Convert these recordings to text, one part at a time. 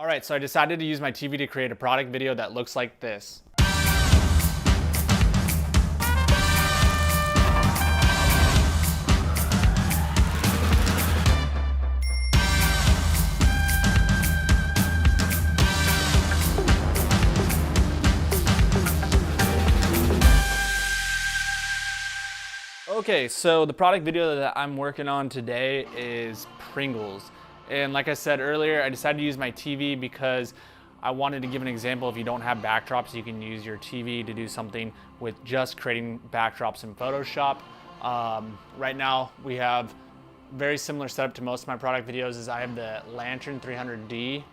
All right, so I decided to use my TV to create a product video that looks like this. Okay, so the product video that I'm working on today is Pringles. And like I said earlier, I decided to use my TV because I wanted to give an example. If you don't have backdrops, you can use your TV to do something with just creating backdrops in Photoshop. Right now, we have very similar setup to most of my product videos. Is I have the Lantern 300D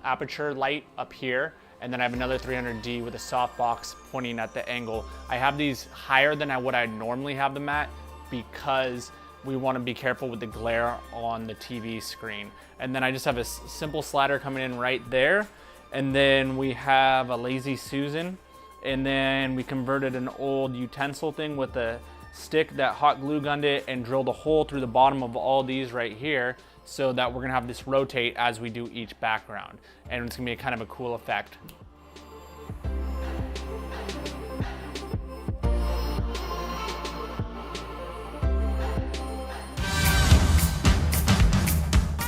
aperture light up here, and then I have another 300D with a softbox pointing at the angle. I have these higher than what I normally have them at because we want to be careful with the glare on the TV screen. And then I just have a simple slider coming in right there. And then we have a Lazy Susan. And then we converted an old utensil thing with a stick that hot glue gunned it and drilled a hole through the bottom of all these right here so that we're gonna have this rotate as we do each background. And it's gonna be kind of a cool effect.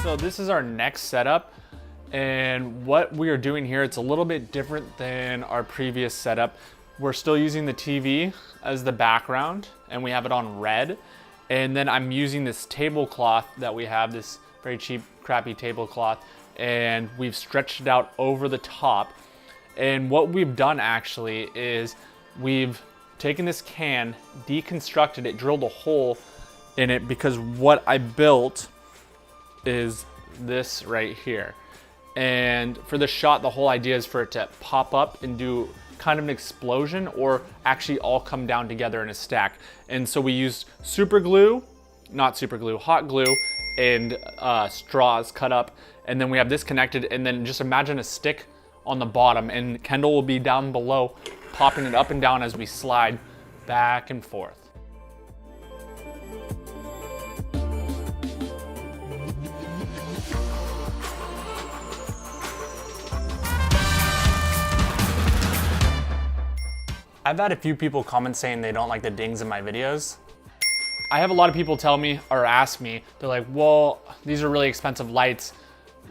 So this is our next setup, and what we are doing here, it's a little bit different than our previous setup. We're still using the TV as the background, and we have it on red. And then I'm using this tablecloth that we have, this very cheap, crappy tablecloth, and we've stretched it out over the top. And what we've done actually is we've taken this can, deconstructed it, drilled a hole in it, because what I built is this right here. And for the shot, the whole idea is for it to pop up and do kind of an explosion, or actually all come down together in a stack. And so we used hot glue and straws cut up, and then we have this connected, and then just imagine a stick on the bottom, and Kendall will be down below popping it up and down as we slide back and forth. I've had a few people comment saying they don't like the dings in my videos. I have a lot of people tell me or ask me, they're like, well, these are really expensive lights.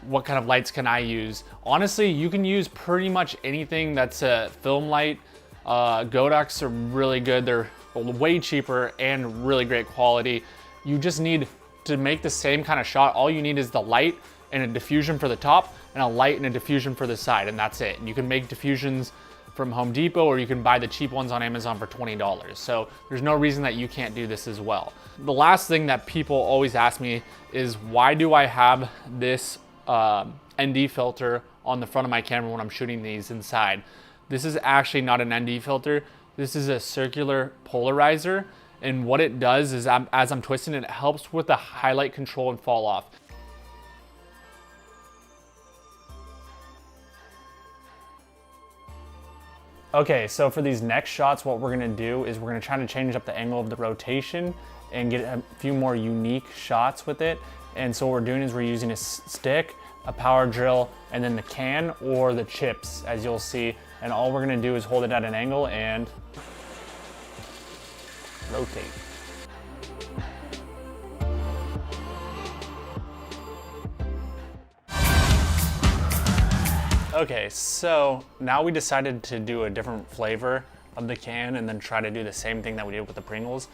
What kind of lights can I use? Honestly, you can use pretty much anything that's a film light. Godox are really good. They're way cheaper and really great quality. You just need to make the same kind of shot. All you need is the light and a diffusion for the top, and a light and a diffusion for the side, and that's it. And you can make diffusions from Home Depot, or you can buy the cheap ones on Amazon for $20. So there's no reason that you can't do this as well. The last thing that people always ask me is, why do I have this ND filter on the front of my camera when I'm shooting these inside? This is actually not an ND filter. This is a circular polarizer. And what it does is, as I'm twisting it, it helps with the highlight control and fall off. Okay, so for these next shots, what we're gonna do is we're gonna try to change up the angle of the rotation and get a few more unique shots with it. And so what we're doing is we're using a stick, a power drill, and then the can or the chips, as you'll see. And all we're gonna do is hold it at an angle and rotate. Okay, so now we decided to do a different flavor of the can and then try to do the same thing that we did with the Pringles.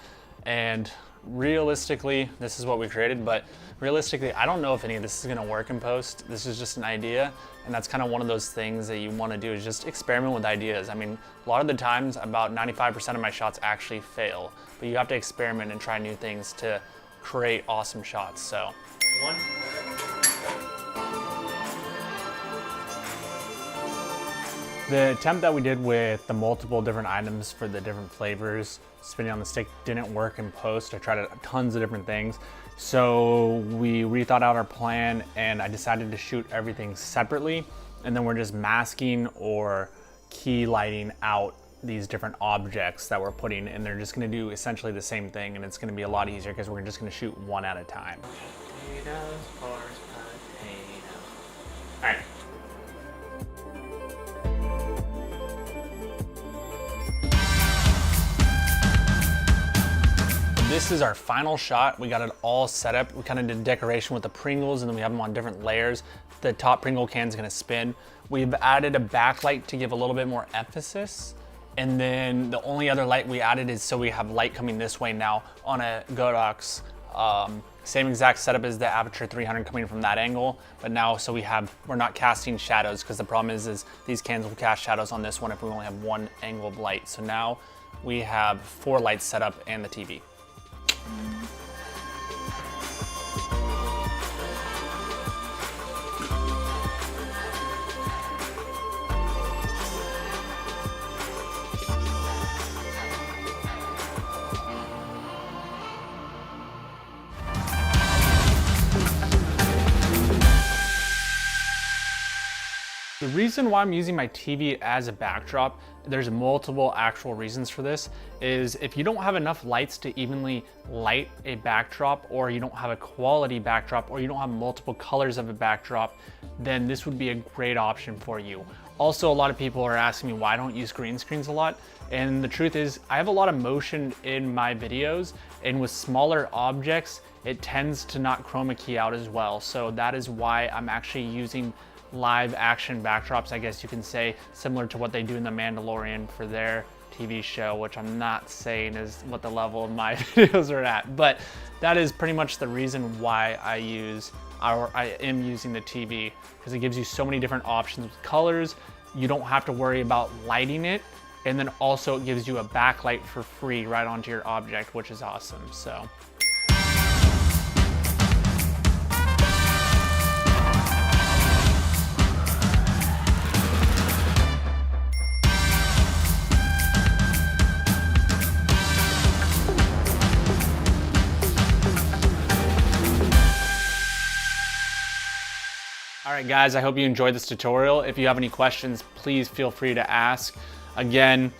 And realistically, this is what we created, but realistically, I don't know if any of this is gonna work in post. This is just an idea, and that's kind of one of those things that you wanna do, is just experiment with ideas. I mean, a lot of the times, about 95% of my shots actually fail, but you have to experiment and try new things to create awesome shots, so. The attempt that we did with the multiple different items for the different flavors, spinning on the stick, didn't work in post. I tried tons of different things. So we rethought out our plan, and I decided to shoot everything separately. And then we're just masking or key lighting out these different objects that we're putting, and they're just gonna do essentially the same thing, and it's gonna be a lot easier because we're just gonna shoot one at a time. Potatoes, horse potato. this is our final shot. We got it all set up. We kind of did decoration with the Pringles, and then we have them on different layers. The top Pringle can is gonna spin. We've added a backlight to give a little bit more emphasis. And then the only other light we added is so we have light coming this way now on a Godox. Same exact setup as the Aputure 300 coming from that angle, but now so we're not casting shadows, because the problem is these cans will cast shadows on this one if we only have one angle of light. So now we have 4 lights set up and the TV. The reason why I'm using my TV as a backdrop, there's multiple actual reasons for this, is if you don't have enough lights to evenly light a backdrop, or you don't have a quality backdrop, or you don't have multiple colors of a backdrop, then this would be a great option for you. Also, a lot of people are asking me why I don't use green screens a lot. And the truth is, I have a lot of motion in my videos, and with smaller objects, it tends to not chroma key out as well. So that is why I'm actually using live action backdrops, I guess you can say, similar to what they do in The Mandalorian for their TV show, which I'm not saying is what the level of my videos are at, but that is pretty much the reason why I am using the TV, because it gives you so many different options with colors. You don't have to worry about lighting it, and then also it gives you a backlight for free right onto your object, which is awesome. So all right, guys, I hope you enjoyed this tutorial. If you have any questions, please feel free to ask. Again,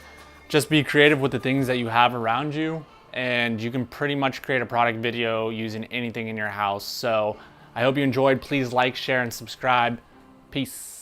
just be creative with the things that you have around you, and you can pretty much create a product video using anything in your house. So I hope you enjoyed. Please like, share, and subscribe. Peace.